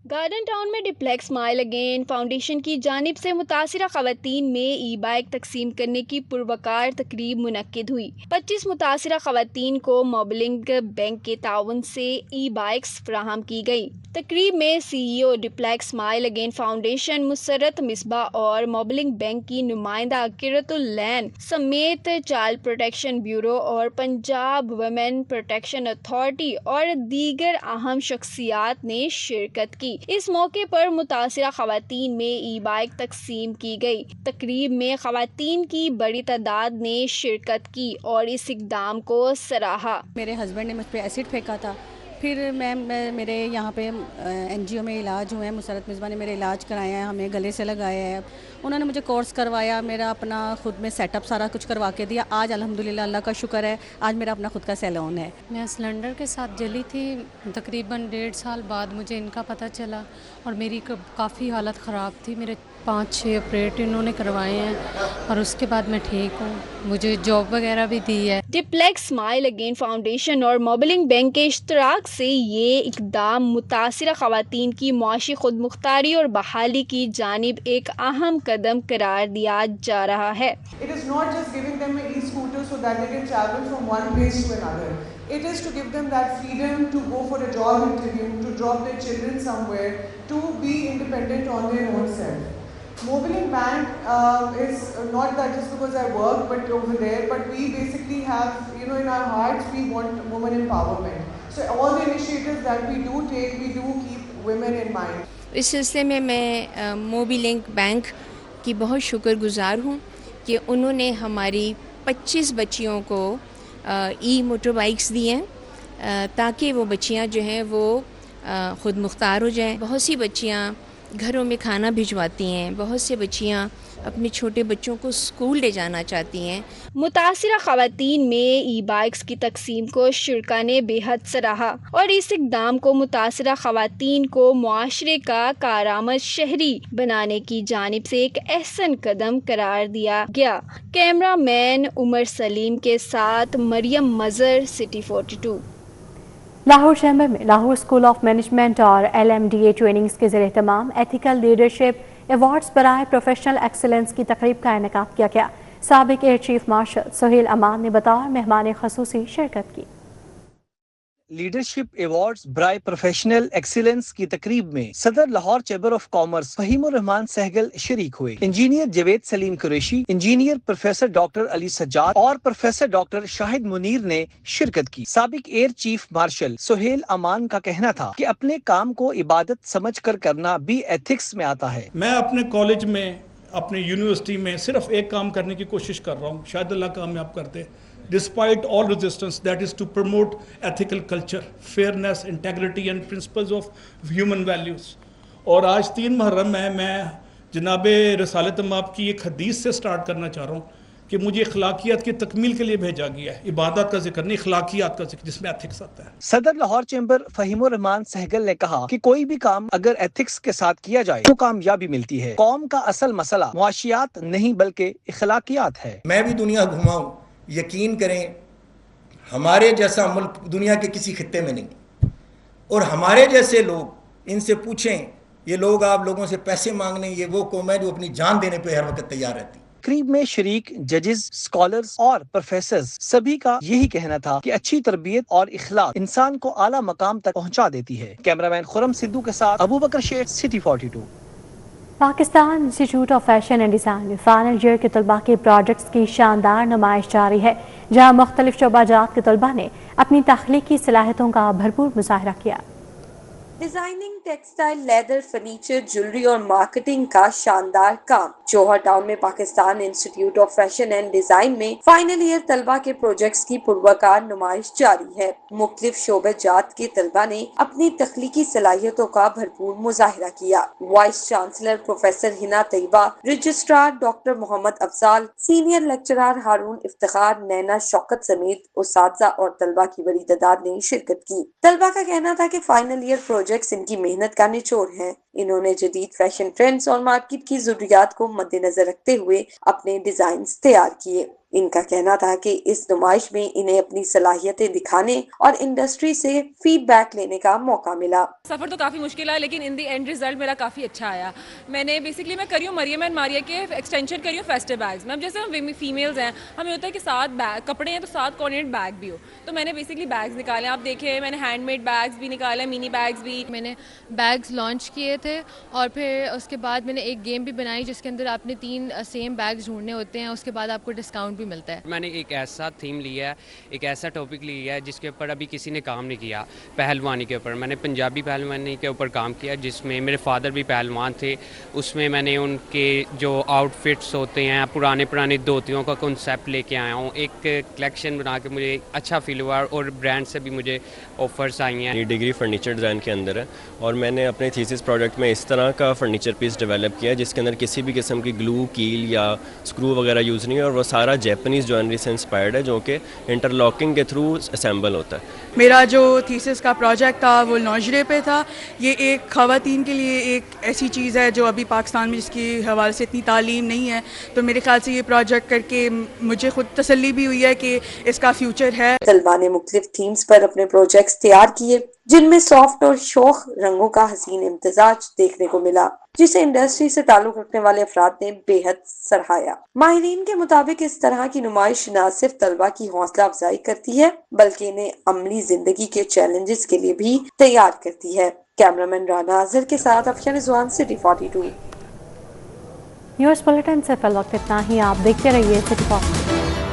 गार्डन टाउन में डिप्लेक्स स्माइल अगेन फाउंडेशन की जानिब से मुतासिरा खवातीन में ई बाइक तकसीम करने की पुरवकार तकरीब मुनक्किद हुई। 25 मुतासिरा खवातीन को मोबिलिंग बैंक के ताउन से ई बाइक्स फराहम की गई। तकरीब में CEO डिप्लेक्स smile again foundation Musarrat Misbah और मोबिलिंग बैंक की नुमाइंदा किरतुल लैन समेत चाइल्ड प्रोटेक्शन ब्यूरो और पंजाब वुमेन प्रोटेक्शन अथॉरिटी और दीगर अहम शख्सियात ने शिरकत की। की। इस मौके पर मुतासिरा खवातीन में ई बाइक तकसीम की गई। तकरीब में खवातीन की बड़ी तादाद ने शिरकत की और इस इक़दाम को सराहा। मेरे हस्बैंड ने मुझ पर एसिड फेंका था, फिर मैं मेरे यहाँ पे NGO में इलाज हुए हैं, मुसरत मिज़बा ने मेरे इलाज कराया है, हमें गले से लगाया है, उन्होंने मुझे कोर्स करवाया, मेरा अपना खुद में सेटअप सारा कुछ करवा के दिया। आज अल्हम्दुलिल्लाह अल्लाह का शुक्र है, आज मेरा अपना खुद का सैलून है। मैं सिलेंडर के साथ जली थी, तकरीबन 1.5 साल बाद मुझे इनका पता चला और मेरी काफ़ी हालत ख़राब थी। मेरे 5-6 ऑपरेट इन्होंने करवाए हैं और उसके बाद मैं ठीक हूँ, मुझे जॉब वगैरह भी दी है। डिप्लेक्स स्माइल अगेन फाउंडेशन और मोबलिंग बैंक के इश्तराक से ये इक़दाम मुतासिरा खवातीन की मुआशी खुद मुख्तारी और बहाली की जानिब एक अहम कदम करार दिया जा रहा है। It is not just giving them an e-scooter so that they can travel from one place to another. It is to give them that freedom to go for a job interview, to drop their children somewhere, to be independent on their own self. Mobiling Bank is not that just because I work but over there, but we basically have, in our hearts we want women empowerment. So all the initiatives that we do take, we do keep women in mind. इस सिलसिले में मैं Mobilink bank की बहुत शुक्रगुज़ार हूँ कि उन्होंने हमारी 25 बच्चियों को मोटर बाइक्स दी हैं ताकि वो बच्चियाँ जो हैं वो ख़ुद मुख्तार हो जाएं। बहुत सी बच्चियाँ घरों में खाना भिजवाती हैं, बहुत से बच्चियाँ अपने छोटे बच्चों को स्कूल ले जाना चाहती हैं। मुतासिरा खवातीन में ई बाइक्स की तकसीम को शुरा ने बेहद सराहा और इस इक़दाम को मुतासिरा खवातीन को मुआशरे का कारामद शहरी बनाने की जानिब से एक अहसन कदम करार दिया गया। कैमरा मैन उमर सलीम के साथ मरियम मज़र, सिटी 42। लाहौर चैम्बर में लाहौर स्कूल ऑफ मैनेजमेंट और LMDA ट्रेनिंग्स के ज़रिए तमाम एथिकल लीडरशिप अवार्ड्स बराए प्रोफेशनल एक्सीलेंस की तकरीब का इनेकाद किया गया। साबिक air chief marshal Sohail Aman ने बतौर मेहमान खसूसी शिरकत की। लीडरशिप अवार्ड्स ब्राय प्रोफेशनल एक्सीलेंस की तकरीब में सदर Lahore chamber of commerce Fahimur Rehman Sehgal शरीक हुए। Engineer Javed Saleem Qureshi, engineer professor doctor Ali Sajjad और प्रोफेसर डॉक्टर शाहिद मुनीर ने शिरकत की। साबिक एयर चीफ मार्शल सोहेल अमान का कहना था कि अपने काम को इबादत समझकर करना भी एथिक्स में आता है। मैं अपने कॉलेज में, अपने यूनिवर्सिटी में सिर्फ एक काम करने की कोशिश कर रहा हूँ, शायद अल्लाह कामयाब कर दे। Despite all resistance, that is to promote ethical culture, fairness, integrity and principles of human values. और आज 3 मुहर्रम में मैं जनाबे रसालत माप की एक हदीस से स्टार्ट करना चाह रहा हूँ कि मुझे अखलाकियात की तकमील के लिए भेजा गया है। इबादत का जिक्र नहीं, अखलाकियात का जिक्र, जिसमें एथिक्स आता है। सदर लाहौर चैम्बर फहीमुर रहमान सहगल ने कहा कि कोई भी काम अगर एथिक्स के साथ किया जाए तो कामयाबी मिलती है। कौम का असल मसला मुआशियात नहीं बल्कि अखलाकियात है। मैं भी दुनिया घुमाऊं, यकीन करें हमारे जैसा मुल्क दुनिया के किसी खित्ते में नहीं, और हमारे जैसे लोग, इनसे पूछें, ये लोग आप लोगों से पैसे मांगने, ये वो कौम है जो अपनी जान देने पे हर वक्त तैयार रहती। तकरीब में शरीक जजेस, स्कॉलर्स और प्रोफेसर्स सभी का यही कहना था कि अच्छी तरबियत और इखलाक इंसान को आला मकाम तक पहुंचा देती है। कैमरामैन खुरम सिद्धू के साथ Abu Bakar Sheikh, city 42। Pakistan institute of fashion and design में फाइनल ईयर के तलबा के प्रोजेक्ट्स की शानदार नुमाइश जारी है, जहां मुख्तलिफ शोबाजात के तलबा ने अपनी तख्लीकी सलाहियतों का भरपूर मुजाहरा किया। Designing, textile, leather, furniture, jewellery और मार्केटिंग का शानदार काम। जौहर टाउन में Pakistan institute of fashion and design में फाइनल ईयर तलबा के प्रोजेक्ट्स की पुरवकार नुमाइश जारी है। मुख्तलिफ शोबे जात के तलबा ने अपनी तख्लीकी सलाहियतों का भरपूर मुजाहरा किया। Vice chancellor professor Hina Tayyaba, registrar doctor Mohammad Afzal, senior lecturer Haroon Iftikhar, Naina Shaukat समेत उस्तादजा और तलबा की बड़ी तादाद ने शिरकत की। तलबा का कहना था कि फाइनल ईयर प्रोजेक्ट्स इनकी मेहनत का निचोड़ है। इन्होंने जदीद फैशन ट्रेंड्स और मार्केट की जरूरियात को मद्देनजर रखते हुए अपने डिजाइन्स तैयार किए। इनका कहना था कि इस नुमाइश में इन्हें अपनी सलाहियतें दिखाने और इंडस्ट्री से फीडबैक लेने का मौका मिला। सफ़र तो काफ़ी मुश्किल है, लेकिन इन दी एंड रिजल्ट मेरा काफ़ी अच्छा आया। मैंने बेसिकली मैं करी हूँ मरियम एंड मारिया के एक्सटेंशन करी हूँ फेस्टिव बैग्स में। अब जैसे हम फीमेल्स हैं, हमें होता है कि 7 बैग कपड़े हैं तो 7 कोऑर्डिनेट बैग भी हो, तो मैंने बेसिकली बैग्स निकाले। आप देखें, मैंने हैंडमेड बैग्स भी निकाले, मिनी बैग्स भी। मैंने बैग्स लॉन्च किए تھے اور پھر اس کے بعد میں نے ایک گیم بھی بنائی جس کے اندر آپ نے 3 سیم بیگز ڈھونڈنے ہوتے ہیں, اس کے بعد آپ کو ڈسکاؤنٹ بھی ملتا ہے. میں نے ایک ایسا تھیم لیا ہے, ایک ایسا ٹاپک لیا ہے جس کے اوپر ابھی کسی نے کام نہیں کیا, پہلوانی کے اوپر. میں نے پنجابی پہلوانی کے اوپر کام کیا جس میں میرے فادر بھی پہلوان تھے. اس میں میں نے ان کے جو آؤٹ فٹس ہوتے ہیں پرانے دھوتیوں کا کنسیپٹ لے کے آیا ہوں. ایک کلیکشن بنا کے مجھے اچھا فیل ہوا اور برانڈ سے بھی مجھے آفرز آئی ہیں. یہ ڈگری فرنیچر ڈیزائن کے اندر ہے اور میں نے اپنے تھیسس پروجیکٹ میں اس طرح کا فرنیچر پیس ڈیولپ کیا جس کے اندر کسی بھی قسم کی گلو, کیل یا اسکرو وغیرہ یوز نہیں ہے اور وہ سارا جیپنیز جوائنری سے انسپائرڈ ہے جو کہ انٹرلاکنگ کے تھرو اسمبل ہوتا ہے. میرا جو تھیسس کا پروجیکٹ تھا وہ لانجرے پہ تھا. یہ ایک خواتین کے لیے ایک ایسی چیز ہے جو ابھی پاکستان میں جس کی حوالے سے اتنی تعلیم نہیں ہے, تو میرے خیال سے یہ پروجیکٹ کر کے مجھے خود تسلی بھی ہوئی ہے کہ اس کا فیوچر ہے. طلباء نے مختلف تھیمز پر اپنے پروجیکٹس تیار کیے جن میں سافٹ اور شوخ رنگوں کا حسین امتزاج دیکھنے کو ملا جسے انڈسٹری سے تعلق رکھنے والے افراد نے بے حد سراہا. ماہرین کے مطابق اس طرح کی نمائش نہ صرف طلباء کی حوصلہ افزائی کرتی ہے بلکہ انہیں عملی زندگی کے چیلنجز کے لیے بھی تیار کرتی ہے. کیمرامین رانا اظہر کے ساتھ افشان رضوان, سٹی 42. نیوز بلیٹن سے فی الوقت اتنا ہی. آپ دیکھتے رہیے سٹی 42.